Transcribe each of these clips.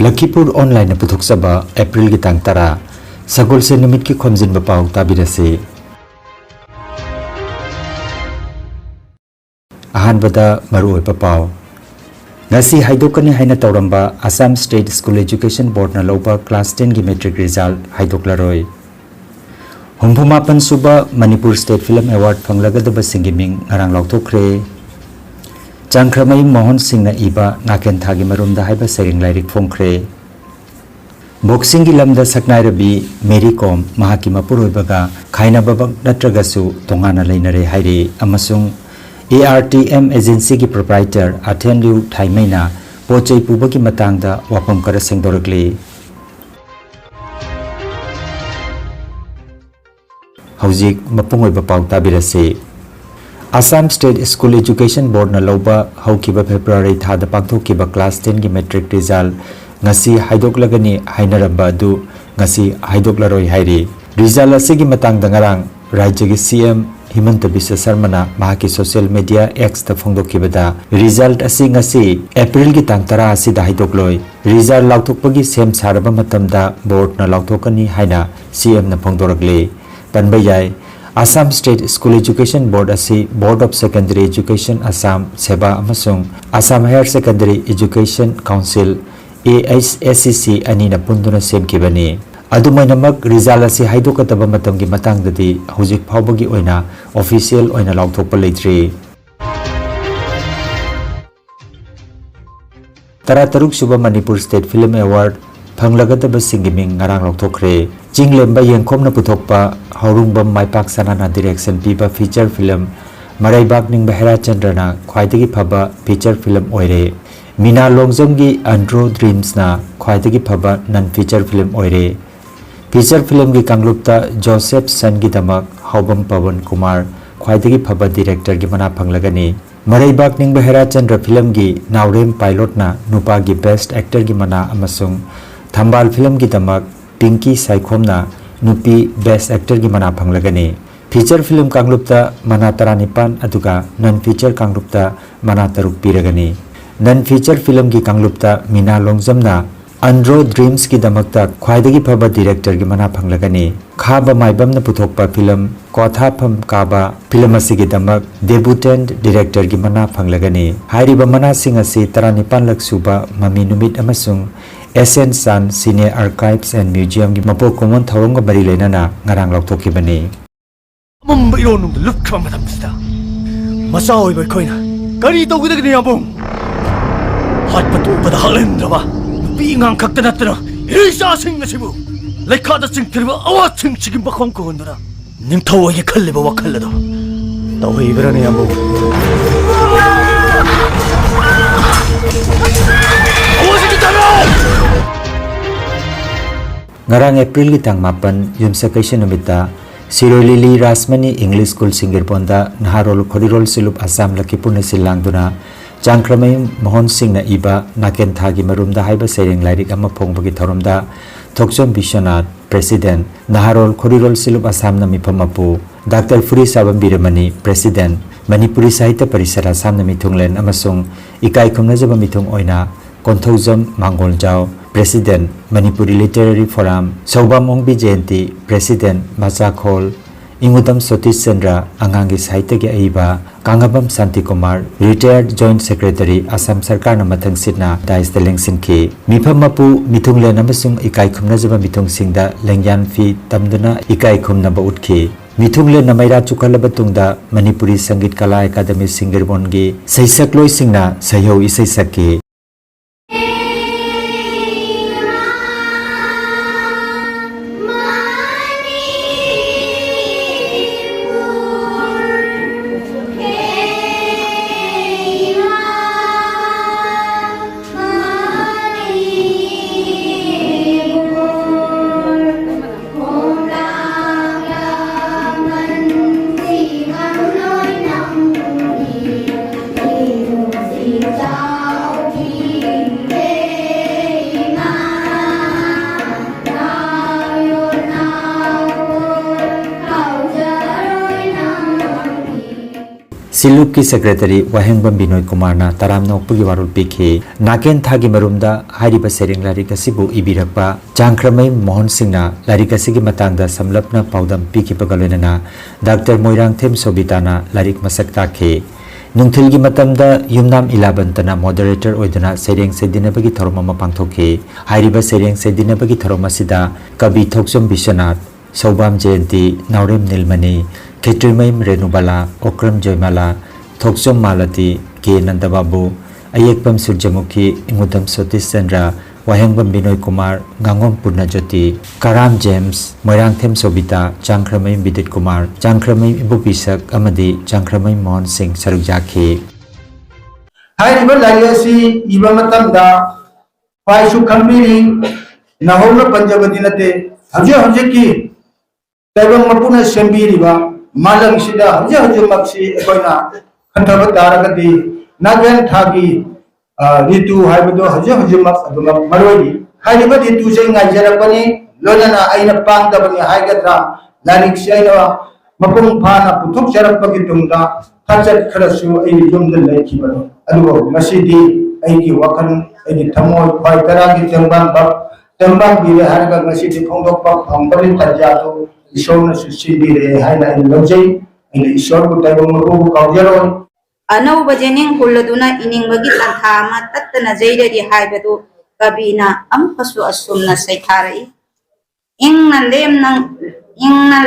Lakhipur online puthok saba April ki tang tara sagol se numit ki Khomjinba Pao tabirase. Ahanbada maru pao. Ngasi haidokani haina tauramba Assam State School Education Board na loba class 10 ki metric result haidoklaroi. Humpumapan suba Manipur State Film Award phanglagadaba singiming ngarang lauthokre. Changkramai Mohon Singh na iba naken thagi marumda haiba sering lairik phongkre. Boxing gi lamda saknai rabi Mary Kom mahaki mapuroibaga khaina babak natragasu tongana leinare haire amasung ARTM agency ki proprietor Athen Liu Thaimaina pochei pubaki matangda wapam kara sengdorakle. Haujik mapungoiba pau tabirase. Assam State School Education Board na loba haukiba February thada pangthokiba class 10 ki metric result ngasi haidoklagani hainaramba adu ngasi haidoklaroi haire. Result asigi matangda ngarang Rajya ki CM Himanta Biswa Sarmana mahaki social media X ta phongdokibada result asi ngasi April ki tang tara asi da haidokloi. Result lauthokpagi sem saraba matamda board na lauthokani haina CM na phongdorakle. Panbayai Assam State School Education Board asi Board of Secondary Education Assam Seba amasung Assam Higher Secondary Education Council ASCC ani na punduna semkibani. Adumainamak result asi haidokataba matamgi matangdadi hojik phawbagi oina official oina lauthokpa leitri. Tarataruk suba Manipur State Film Award phanglagadaba singiming ngarang lauthokre. Jinglemba yengkhomna puthokpa Haurumbam Maipak Sanana direction piba feature film Maraibak Ningba Hera Chandrana khwaidagi phaba feature film oire. Mina Longjamgi Andro Dreams na khwaidagi phaba non feature film oire. Feature film gi kanglupta Joseph San gi damak Haubam Pawan Kumar khwaidagi phaba director gi mana phanglagani. Maraibak Ningba Hera Chandra film gi Naurem pilot na nupa gi best actor gi mana amasung Thambal film gi damak Pinky Saikhomna nupi best actor gi mana phanglagani. Feature film kanglupta mana taranipan aduga non feature kanglupta mana taruk piragani. Non feature film gi kanglupta Mina Longjamna Andro Dreams ki damakta khwaidagi phaba director gi mana phanglagani. Khaba maibam na puthokpa film Kotha Pham Kaba film asigi damak debutant director gi mana phanglagani. Hairiba mana singasi taranipan laksuba mami numit amasung SN San Senior Archives and Museum gi mapo common thawanga bari lenana ngarang lauthokibani. Mumbai ronung lup kham matamsida masa oiba khoina kari tawgudagni abong hat patu pada halendaba pi ngang khakta natna irisa sing nasibu lekhada sing thirba awa sing chigim bakhong ko gondara nimthaw ye khalliba wakhallado tawhi birani abong Ngarang April ki tang 8 yumsakaisha numita Sirolili Rasmani English School Singirponda Naharol Khorirol Silup Assam Lakhipur na silangduna Changkramai Mohon Singh na iba naken thagi marumda haiba sereng lairik ama phongbagi thoromda Thokchom Bishwanath President Naharol Khorirol Silup Assam na mipamapu Dr. Furi Sabam Biramani President Manipuri Sahitya Parishad Assam na mithunglen amasung ikai khumna jaba mithung oina Konthaujam Mangoljao President Manipuri Literary Forum Saubam Ongbi Jayanti President Mazakhol Ingudam Sotish Chandra Angangi Sahitya gi aiba Kangabam Santi Kumar Retired Joint Secretary Assam Sarkar na mathang sitna Dais Teleng Sinki Mifam Mapu Mithunglen amasung ikai khumna jaba mithung singda lengyan fi tamduna ikai khumna ba utki Mithunglen na maira chukhalaba tungda Manipuri Sangit Kala Academy Singirbon gi Saisakloi singna sayau isai sakki सिलुप की secretary वाहेंगबम Binoy Kumar ना तराम नोकपुगी वारुल पिखे नाकेन थागी मरुमदा हारिबा सेरेंग लारिक असिबु इबिरकपा चांख्रमै मोहन सिंह ना लारिक असिगी मतंगदा समलपना पाउदम पिखिबगा लोइनना doctor Moirangthem सोबिताना लारिक मसक ताखे नुंथिलगी मतमदा Yumnam इलाबंतना moderator ओइदना सेरेंग सेदिनबगी थरोमा पांगथोखे हारिबा सेरेंग सेदिनबगी थरोमा सिदा कवि थोक्सम विश्वनाथ सौबाम जयंती नाउरेम नीलमणि खेत्रिमयम रेणुबाला ओक्रम जयमाला थोक्सम मालती के नंदबाबू अयेकपम सूर्यमुखी इंगुदम सतीश चंद्र वाहेंगबम बिनोय कुमार गांगोम पूर्णज्योति कराम जेम्स मोइरांगथेम सोबिता चांख्रमयम विदित कुमार चांख्रमयम इबुपिसक अमदी चांख्रमयम मोहन सिंह सरुक जाखे हाइरिबा लाइसी इबा मतमदा फाइसु खंबिरी नहोल पंजाबदी नते हजे हजे की तैबंग मपुना सेंबिरिबा मालंग सिदा हजे हजे मक्सी एकोइना खंथब तारगदी नागेन थागी ऋतु हाइबदो हजे हजे मक अदुमा मरोई हाइरिबा ऋतु से ngaijरपनी लोनना आइना पांगदबनी हाइगद्रा लारिक सेना मपुंग फाना पुथुक चरपगी तुंगदा थाचत खरसु आई जुमद लेखिबनो अदुबो मसीदी आइगी वखन आइगी थमोय फाइ तरागी तेंबां बिरे हारगा मसीदी फोंदोकपा फंबलिन तजातो ईश्वरना सुसिबिरे हाइना लौजै आइना ईश्वरबु ताइबंग मपुंग कावजरोय अनौब जेनिंग हुल्लदुना इनिंगबगी तंथा मा तत्तना जैररी हाइबदु कबिना अमपसु असुमना सैथारई इंगना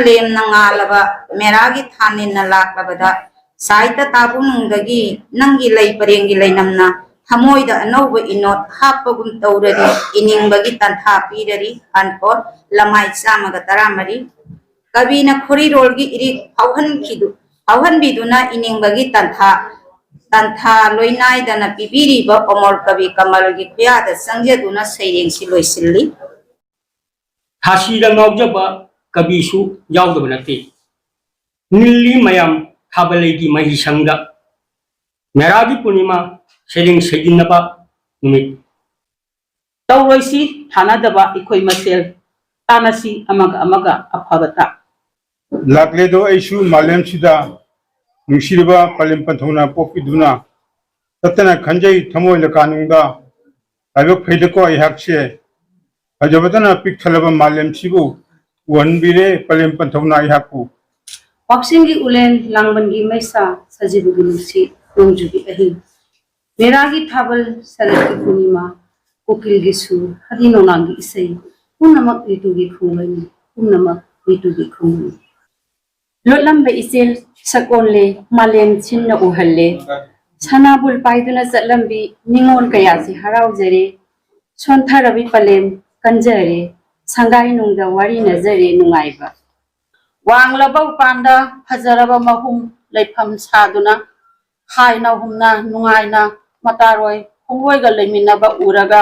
Lemna ngalaba meragi thaninna laklabada saita tabunungdagi nangi lei parengi leinamna thamoida anauba inot hapagum tawrari iningbagi tantha pirari anpor lamai chamaga taramari kabina khori rolgi iri pauhan biduna iningbagi tantha loinai dana pibiri ba omor kabi kamalgi khuyada sangjaduna sairengsi loisilli Hasida ngaujaba kabisu yaudaba nate nilli mayam thabalegi mahisangda meragi punima sering seginaba numit tawroisi thanadaba ikoi masel tanasi amaga afabata lakledo aisu malem sida nushiriba palim panthona popiduna tatana khanjai thamoi lakanungda ayok phaidako ayhakse ajabadana pikthalaba malem sibu wanbire palim panthona ayhaku Waksingi ulen langbangi maisa sajibugi nusi nongjugi ahi meragi thabal sarati punima kokilgi sur hadino nangi isai punamak ritugi khungani punamak ritugi khungani Lotlam ba isil sakonle malem chinna uhalle sanabul paiduna zatlambi ningon kaya si harau jare sontharabi palem kanjare sangai nungda wari nazare nungaiba wanglabau panda hajaraba mahum leifam saduna haina humna nungaina mataroi hongoi ga leiminaba uraga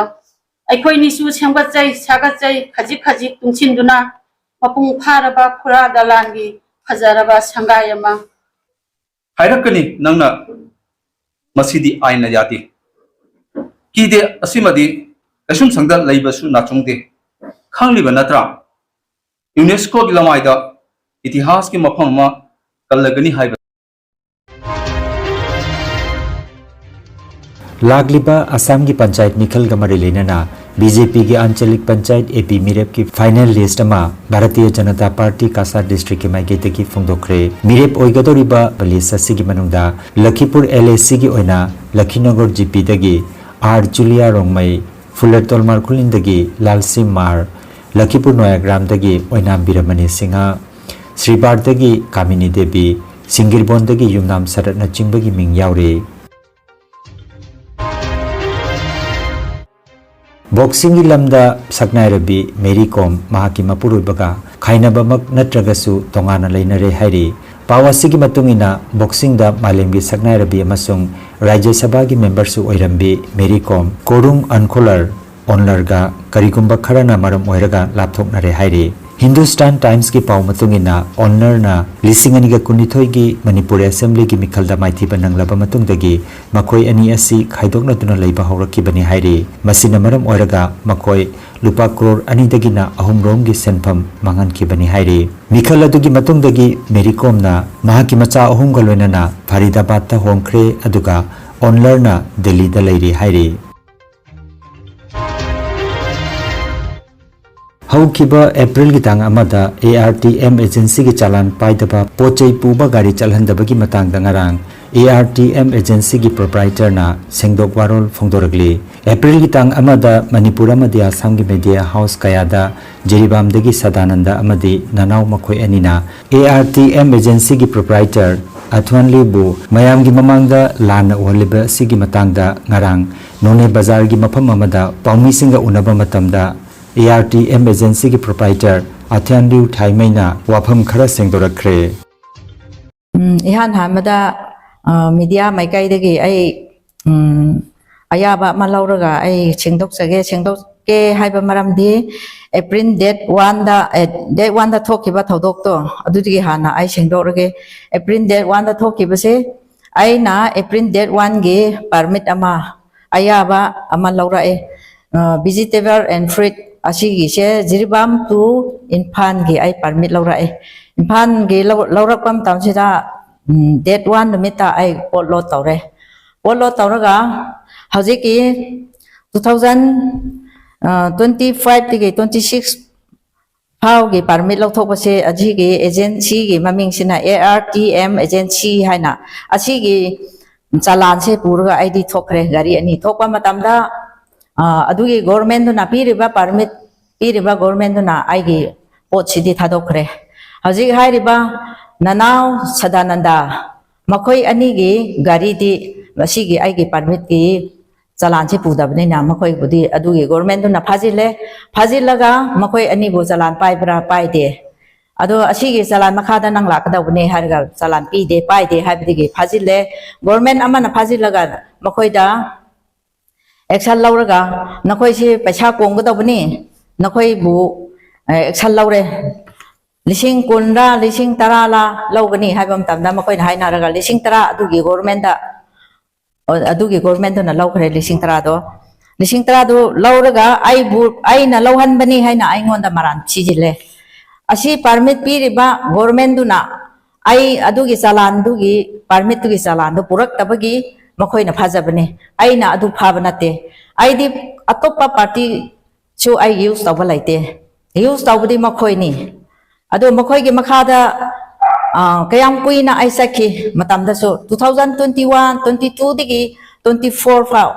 aikoi nisu sengbatsai sagatsai khajik tungchinduna mapung pharaba khura dalangi hajaraba sangayama Hairakani nangna masidi aina yati kide asimadi kasum sangda laibasu nachungde khangli banatra UNESCO ki lamaida इतिहास के मफम कलगनी HYBE लागलिबा Assam की पंचायत मिखल गमरी लेना BJP की आंचलिक panchayat AP मिरेप की final list Bharatiya Janata party Kasa district की माइकेट की फोंदोखरे मिरेप ओइगदोरिबा list असिगी मनुंगदा Lakhipur LAC की ओइना लखीनगर जीपी दगी आर जुलिया रोंगमई फुलर तोलमार खुलिंदगी लालसिम मार लखीपुर नोयाग्राम दगी ओइना बिरमणि सिंह श्रीबारदगी कामिनी देवी सिंगिरबोंदगी युमनाम सरतना चिंबगी मिंग यावरे बॉक्सिंग की लमदा सकनायरबी मेरी कॉम महाकी मपुरुबगा खाइनबमक नत्रगसु तोंगाना लेनरे हाइरी पावासिगी मतुंगिना बॉक्सिंग दा मालेमगी सकनायरबी अमसुंग राज्य सभा की मेंबरसु ओइरंबी मेरी कॉम कोरुंग अनखोलर ऑनलरगा करिगुंबा खरना मरम ओइरगा लापथोकनरे हाइरी Hindustan Times ki pau matungina honor na lising ani ga kunithoi gi Manipur Assembly gi mikhalda maithi bananglaba matungdagi makoi ani asi khaidokna tuna leiba haurakki bani hairi masina maram oiraga makoi lupa crore ani dagina ahumrom gi senpham mangan ki bani hairi mikhal adugi matungdagi Mary Kom na mahaki macha ahum ga loinana Faridabad ta hongkhre aduga honor na Delhi da leiri hairi हौखिबा अप्रैल की तांग अमदा ARTM agency की चालान पाइदबा पोचै पुबा गाड़ी चलहंदबगी Matang दंगारांग ARTM agency की proprietor ना सेंगदोक वारोल फोंदोरगली अप्रैल की तांग अमदा मणिपुर अमदी आसाम की media house कयादा जेरिबामदगी सदानंदा अमदी ननाव मखोय अनिना ARTM एजेंसी की प्रोप्राइटर अथवानलीबु मयाम की ममांगदा लान ओहलिबा सिगी मतंगदा ngarang नोने बाजार की मफम अमदा पाउमीसिंगा उनबा मतमदा ARTM एजेंसी की प्रोप्राइटर अथ्यानलिउ थाइमैना वाफम खरा सेंगदोरखरे इहान हामदा मीडिया माइकाइदगी अयाबा मलौरगा सेंगदोके हाइबा मरमदी एप्रिल डेट 1 दा थोकिबा थौदोकतो अदुदिगी हाना आई सेंगदोरगे एप्रिल डेट 1 दा थोकिबसे आइना एप्रिल डेट 1 गे परमिट अमा अयाबा अमा लौराए vegetable and fruit asigi se jiribam to infan gi ai permit laurae infan gi laurakpam tamsida date 1 numita ai potlo tauraga hojiki 2025 tigi 26 pau gi permit lauthokpase ajigi agency gi maming sina ARTM agency haina asigi chalan se purga id thokre gari ani thokpa matamda अदुगी government ना पीरिबा permit पीरिबा government ना आइगी pot सिदी थादोखरे हजिक हाइरिबा ननाव सदानंदा मखोई अनिगी गाड़ी दी मसीगी आइगी permit की चालान से पुदबने ना मखोई बुदी अदुगी government ना फाजिलगा मखोई अनिबो चालान पाइब्रा पाइदे अदो असीगी चालान मखादा नंग लाकदबने हारगा चालान पीदे पाइदे हाबिदिगी फाजिले गवर्नमेंट अमना फाजिलगा मखोईदा एक्शन लौरगा नखोई से पैसा कोंगदबनी नखोई बु एक्शन लौरे लिसिंग कुंडा लिसिंग तराला लौगनी हाइबम तमदा मखोई हाइनारगा लिसिंग तरा अदुगी गवर्नमेंट ना लौखरे लिसिंग तरा दो लौरगा आई ना लौहनबनी हाइना आइंगोंदा मरान छिजिले असी परमिट पीरिबा गवर्नमेंट दुना आई अदुगी चालान दुगी परमिट दुगी चालान दो पुरक तबगी मखोइना फाजबने आइना अदु फाबनते आइदि अतोप्पा पार्टी सु आई यूज तब लाइते यूज तबदी मखोइनी अदु मखोइगी मखादा कयाम कुइना आई सखी मतमदसु 2021 22 दिगी 24 फाव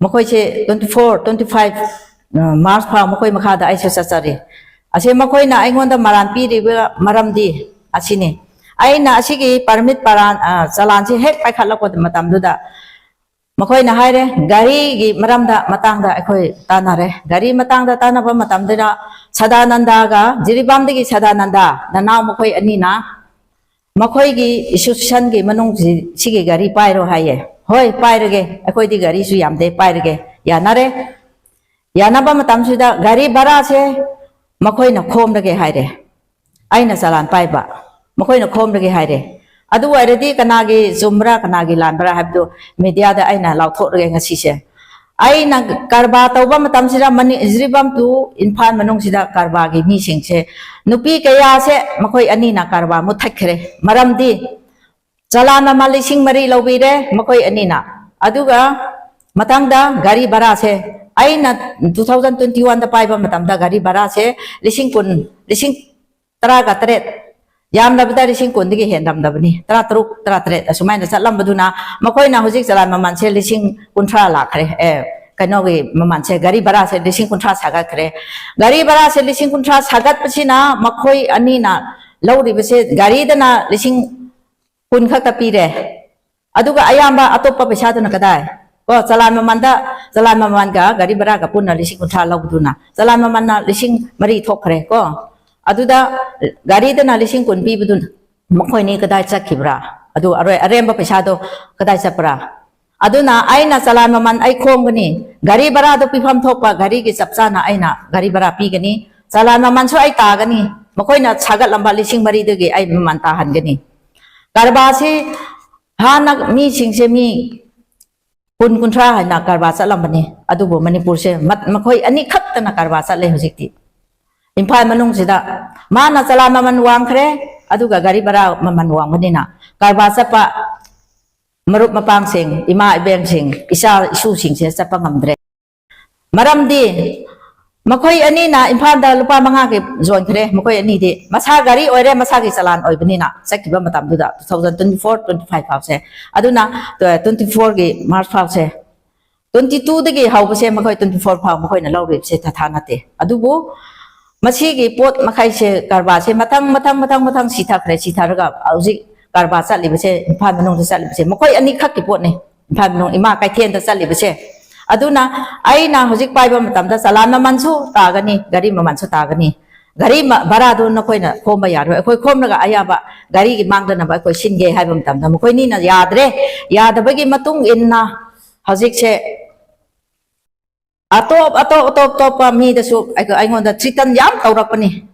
मखोइसे 24 25 मार्च फाव मखोइ मखादा आई सचरी असे मखोइना आइगोंदा मरान पीरिबा मरमदी असिने आइना असिगी परमिट परान चालान से हेक पाइखालको मतमदुदा मखोइना हाइरे गाड़ी गी मरमदा मतंगदा अखोइ तानारे गाड़ी मतंगदा तानाबा मतमदुदा सदानंदागा जिरिबामदगी सदानंदा ननाव मखोइ अनिना मखोइगी इंस्टीट्यूशन गी मनुंग सिगी गाड़ी पाइरो हाइए होय पाइरगे अखोइदी गाड़ी सु यामदे पाइरगे यानारे यानाबा मतमसुदा गाड़ी भाड़ा से मखोइना खोमदगे हाइरे आइना चालान पाइबा मखोइना खोमदगे हाइरे अदु वाइरदी कनागी जुमरा कनागी लानबरा हाबदो मीडिया दा आइना लाउथोरगे ngasiसे आइना कारबा तौबा मतमसिदा मनि इजरिबम तु इनफान मनोंसिदा कारबागी मीसिंगसे नुपी कया से मखोइ अनिना कारबा मुथखरे मरमदी चालान मा लिसिंग मरी लौबिरे मखोइ अनिना अदुगा मतंगदा गाड़ी भाड़ा से आइना 2021 दा पाइबा मतमदा गाड़ी भाड़ा से लिसिंग तरागा तरेत याम नबदा लिसिंग कुंदगी हेंदमदबनी 33 असुमाइना चलमबदुना मखोइना हुजिक चालान ममान से लिसिंग 19 लाखरे कनोगी ममान से गाड़ी भाड़ा से लिसिंग 19 सागतरे गाड़ी भाड़ा से लिसिंग 19 सागत पछिना मखोइ अनिना लौरिबसे गाड़ी दना लिसिंग 10 खक पीरे अदुगा अयाम्बा अतोप्पा पैसादुना कदाय को चालान ममान का गाड़ी भाड़ा का पुना लिसिंग 19 लौबदुना चालान ममान लिसिंग मरी थोखरे को अदुदा गाड़ी दना लिसिंग 10 पीबदुन मखोइनी कदाय चखिब्रा अदु अरेंबा पैसादो कदाय चपरा अदुना आइना चालान ममान आई खोमगनी गाड़ी भाड़ा दो पिफम थोपा गाड़ी की चपचाना आइना गाड़ी भाड़ा पीगनी Salan maman so ay tagani. Makoy na sagat lamba lising maridagi ay mamantahan gani. Karbasi hanak mi singse mi kun kuntra na karbasa lambani. Adubo Manipur se makoy ani khakta na karbasa le hujikti. Imphal manung sida mana salan maman wang khre aduga gari bara maman wang manina. Karbasa pa marup mapang sing ima ibeng sing isa isu sing se sa pangamdre. Maramdi makoy ani na imphal da lupa manga ke zon khre makoy ani de masa gari oire masa ki salan oi bani na sakiba matam duda 2024 25 phao se aduna 24 ge March phao se 22 de ge hau se makoy 24 phao makoy na lawre se thana te adubu masi ge pot makai se karba se matang sitha khre sitha raga auji karba sa li se imphal manung sa li se makoy ani khak ki pot ne imphal manung ima kai then da sa li se aduna ai na hojik pai ba matam da salan maman su tagani gari maman su tagani gari bara do na koi na khom ba yar koi khom na ga aya ba gari gi mang da na ba koi sin ge hai ba matam da koi ni na yadre yad ba gi matung in na hojik se atop mi da su ai ngon da tritan yam taurak pani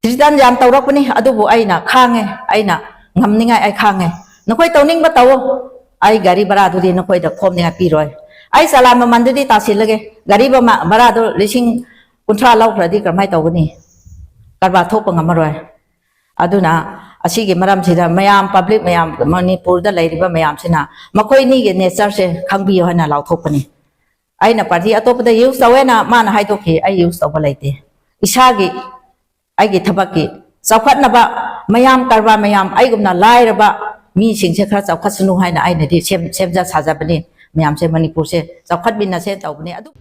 tritan yam taurak pani adu bu ai na khange ai na ngam ningai ai khange na koi tawning ba taw ai gari bara do di na koi da khom ninga pi roi ai salam maman di tasil lage gari ba bara do lising kuntra lau khra di karmai tawni karba thop ngamaroi aduna asigi maram sida mayam public mayam Manipur da lairiba mayam sina makoi ni ge nature se khangbi hana lau thopani ai na party atop da use tawena man hai to ki ai use taw laite isagi ai ge thabaki chawkhat na ba mayam karba mayam ai gumna lairaba mi sing se khra chawkhat sunu hai na ai na di sem ja saja bani mayam se Manipur se chawkhat bin na se tawbani adu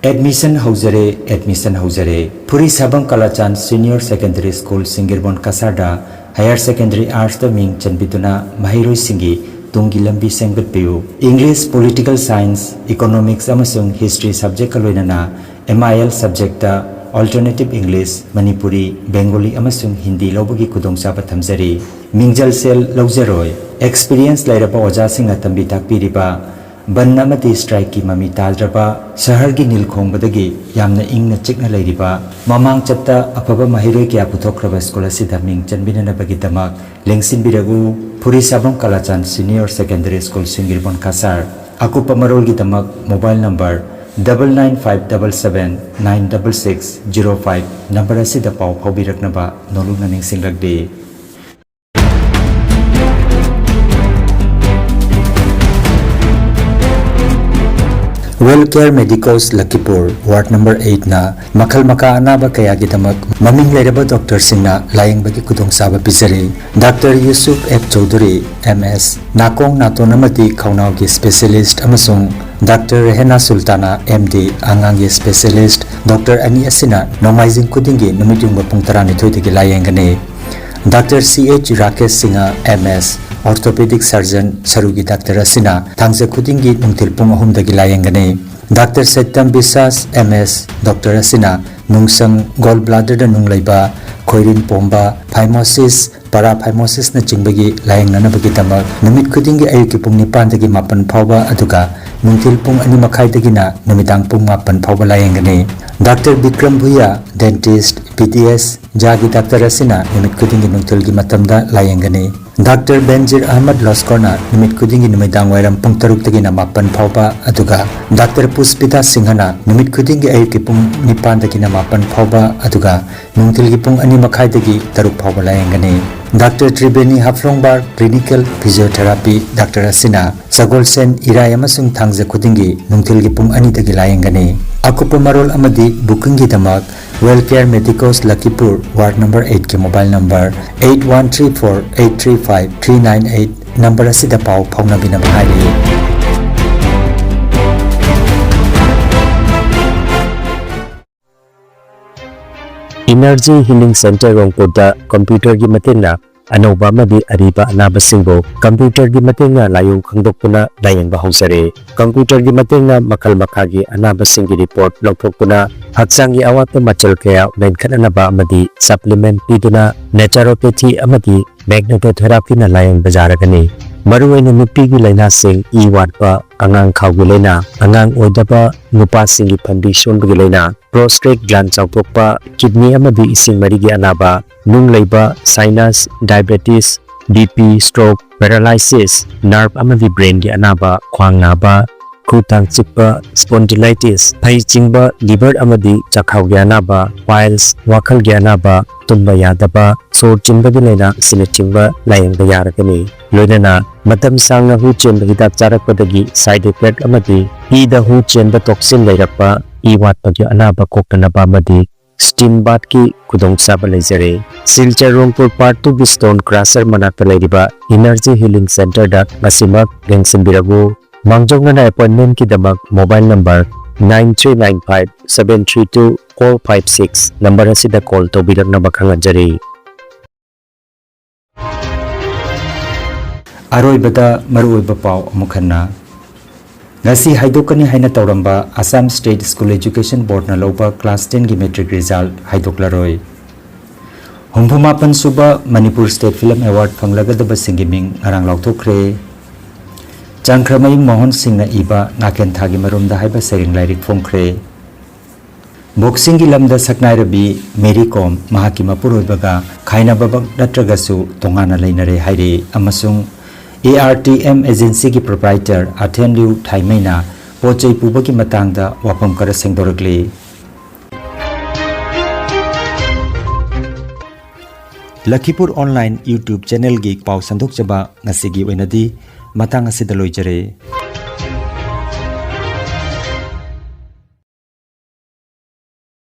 Admission Hauzare Puri Sabang Kalachan Senior Secondary School Singirbon Kasarda Higher Secondary Arts da Ming Chanbituna Mahiroi Singi Tungi Lambi Sengbat Piu English Political Science Economics amasung History subject kaloinana MIL subject da Alternative English Manipuri Bengali amasung Hindi lobagi kudong saba thamjari Mingjal Sel Lauzeroi Experience lairapa oja singa tambi takpiriba Banamati strike ki mami tadraba sahar gi nilkhong badagi yamna ingna chikna lairiba mamang chatta apaba mahiroi kya puthokraba school asida ming chanbina na bagi damak lengsin biragu Puri Sabang Kalachan Senior Secondary School Singirbon Kasar aku pamarol gi damak mobile number 9957796605 number asida pau phabiraknaba noluna ningsingragde Wellcare Medicals Lakhipur Ward number 8 na Makhal Maka Anaba Kaya Gidamak Maming Lairaba Dr. Singna Layang Bagi Kudong Saba Pizari Dr. Yusuf F. Chaudhary MS Nakong Natonamati Kaunao Gi Specialist Amasung Dr. Rehena Sultana MD Angang Gi Specialist Dr. Ani Asina Nomaizing Kudingi Numitung Bapung Tarani Thoitigi Layang Gane Dr. C.H. Rakesh Singha MS Orthopedic Surgeon Sarugi Dr. Asina Thangse Kudingi Nungtil Pung Ahum Dagi Layangane Dr. Setam Bisas MS Dr. Asina Nungsang Gallbladder da Nunglaiba Khoirin Pomba Phimosis Paraphimosis na Chingbagi Layangnana Bagi Damak Numit Kudingi Ayuki Pung Nipan Dagi Mapan Phauba Aduga Nungtil Pung Ani Makhai Dagi na Numitang Pung Mapan Phauba Layangane Dr. Bikram Bhuya Dentist PTS Jagi Dr. Asina Numit Kudingi Nungtil Gi Matamda Layangane Dr. Benjir Ahmad Loskorna Numit Kudingi Numidang Wairam Pung Taruk Dagi na Mapan Phauba Aduga Dr. Puspita Singhana Numit Kudingi Ayuki Pung Nipan Dagi na Mapan Phauba Aduga Nungtil Gi Pung Ani Makhai Dagi Taruk Phauba Layangane Dr. Tribeni Haflongbar Clinical Physiotherapy Dr. Asina Sagol Sen Irai amasung Thangje Kudingi Nungtil Gi Pung Ani Dagi Layangane Akupa Marol Amadi Booking Gi Damak Wellcare Medicals Lakhipur Ward number 8 ke mobile number 8134835398 number asida pau phawna bina bhari Energy Healing Center Rongpoda Computer gi matenna anauba madi ariba anabasingbo computer gi matenna layung khangdokpuna layengba hausare computer gi matenna makal makhagi anabasinggi report lokthokpuna haksangi awat machal kaya menkhanaba amadi supplement piduna naturopathy amadi magnetotherapy na layeng bajaragani Maruaina nupigi laina sing I watpa angang khawgi laina angang oidaba nupa singi phambi sonbagi laina prostate gland chawtokpa kidney amadi ising marigi anaba nung leiba sinus diabetes BP stroke paralysis nerve amadi brain gi anaba khwang naba khutang chikpa spondylitis phai chingba liver amadi chakhau gi anaba piles wakhal gi anaba tumba yadaba sor chimba gi laina sine chingba layang da yarakani loinana matam sangna hu chen hidak charakpadagi side effect amadi I da hu chen ba toxin lairakpa I watpa gi anaba koktanaba amadi steam bath ki kudong saba leizare silchar rongpur part 2 gi stone crusher manakta leiriba energy healing center da ngasimak gengsim biragu mangjongna appointment ki damak mobile number 9395732456 number asida call to birakna bakhangajari Aroibada maruoiba pau amukhanna ngasi haidokani haina tawramba Assam State School Education Board na loba class 10 gi metric result haidoklaroi Humpumapan suba Manipur State Film Award phanglagadaba singiming arang lauthokre Changkramai Mohan Singh na iba naken thagi marumda haiba sering lairik phongkre Boxing gi lamda saknai rabi Mary Kom mahaki mapuroibaga khaina babak natragasu tongana leinare haire amasung ARTM agency ki proprietor Athenliu Thaimaina pochai pubaki matangda wapam kara sengdorakli Lakhipuronline YouTube channel gi pau sandok chaba ngasigi oinadi matang asida loijare